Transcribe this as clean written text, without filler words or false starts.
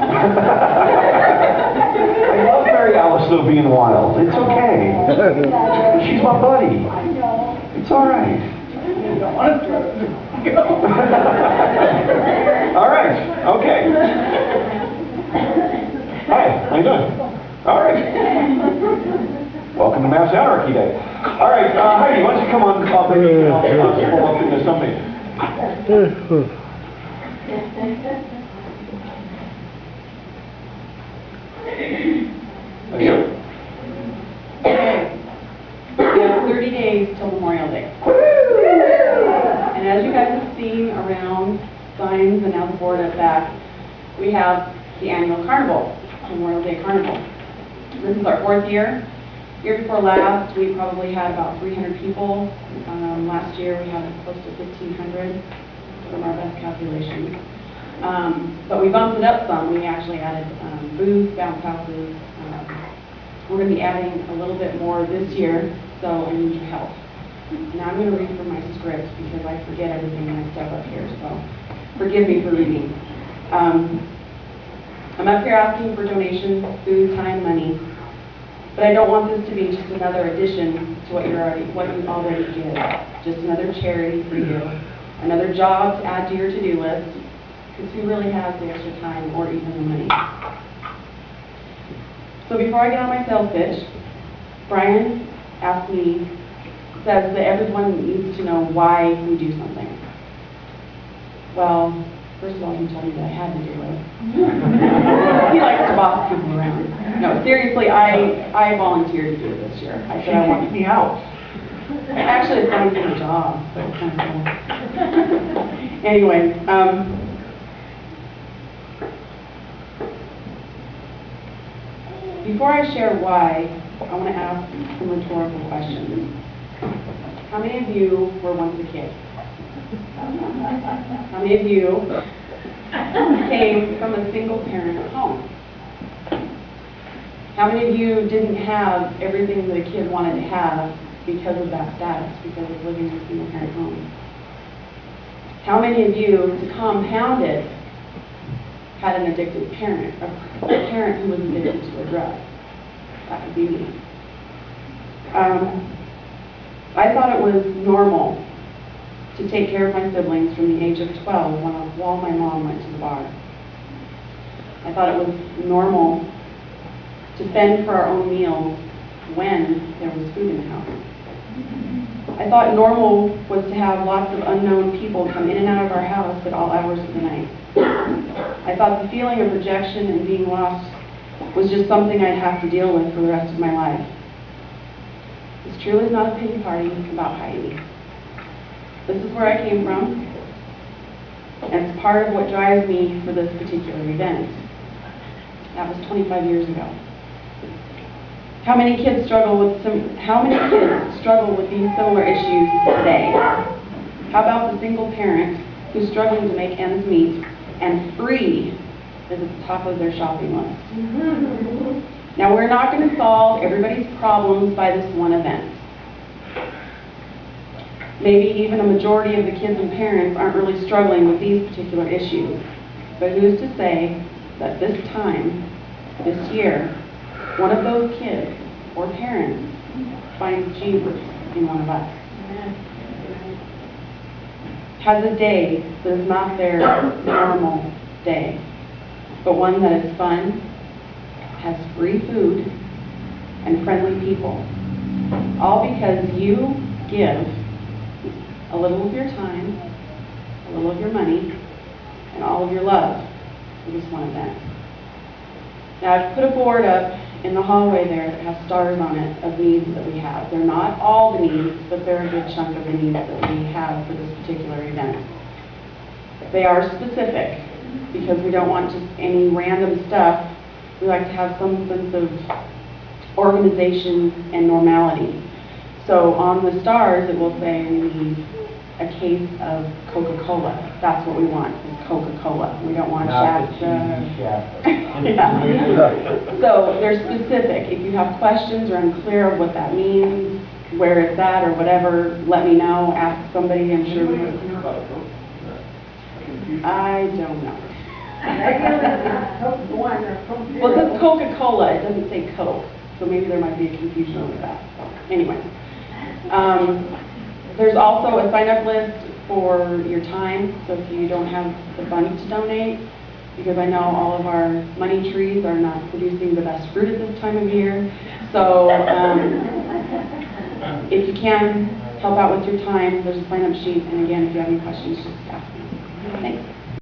I love Mary Alice though being wild. It's okay. She's my buddy. It's all right. All right. Okay. Hi. How you doing? All right. Welcome to Mass Anarchy Day. All right, Heidi, why don't you come on up and I'll pull up into something. Okay. We have 30 days till Memorial Day. And as you guys have seen around signs and out the board at back, we have the annual carnival, Memorial Day Carnival. This is our 4th year. Year before last, we probably had about 300 people. Last year, we had close to 1,500 from our best calculations. But we bumped it up some. We actually added booths, bounce houses. We're going to be adding a little bit more this year, so I need your help. Now I'm going to read from my script because I forget everything when I step up here, so forgive me for reading. I'm up here asking for donations, food, time, money. But I don't want this to be just another addition to what you already give. Just another charity for you, another job to add to your to-do list, because who really has the extra time or even the money? So before I get on my sales pitch, Brian says that everyone needs to know why we do something. Well, first of all, you told me that I had to do it. He likes to boss people around. No, seriously, I volunteered to do it this year. I said I want me out. Actually, it's not even a job, so it's kind of cool. Anyway, before I share why, I want to ask some rhetorical questions. How many of you were once a kid? How many of you came from a single-parent home? How many of you didn't have everything that a kid wanted to have because of that status, because of living in a single-parent home? How many of you, to compound it, had an addicted parent, a parent who was addicted to a drug? That would be me. I thought it was normal to take care of my siblings from the age of 12 while my mom went to the bar. I thought it was normal to fend for our own meals when there was food in the house. I thought normal was to have lots of unknown people come in and out of our house at all hours of the night. I thought the feeling of rejection and being lost was just something I'd have to deal with for the rest of my life. This truly is not a pity party about Heidi. This is where I came from, and it's part of what drives me for this particular event. That was 25 years ago. How many kids struggle with these similar issues today? How about the single parent who's struggling to make ends meet and free is at the top of their shopping list? Now, we're not going to solve everybody's problems by this one event. Maybe even a majority of the kids and parents aren't really struggling with these particular issues. But who's to say that this time, this year, one of those kids or parents finds Jesus in one of us? Has a day that is not their normal day, but one that is fun, has free food, and friendly people. All because you give a little of your time, a little of your money, and all of your love for this one event. Now, I've put a board up in the hallway there that has stars on it of needs that we have. They're not all the needs, but they're a good chunk of the needs that we have for this particular event. They are specific because we don't want just any random stuff. We like to have some sense of organization and normality. So on the stars, it will say we need a case of Coca-Cola. That's what we want, is Coca-Cola. We don't want Shasta. Yeah. So they're specific. If you have questions or unclear of what that means, where it's at or whatever, let me know. Ask somebody. I'm sure we I don't know. Well, it says Coca-Cola, it doesn't say Coke, so maybe there might be a confusion with that. Anyway. There's also a sign-up list for your time, so if you don't have the funds to donate, because I know all of our money trees are not producing the best fruit at this time of year. So if you can, help out with your time. There's a sign-up sheet, and again, if you have any questions, just ask me. Thanks.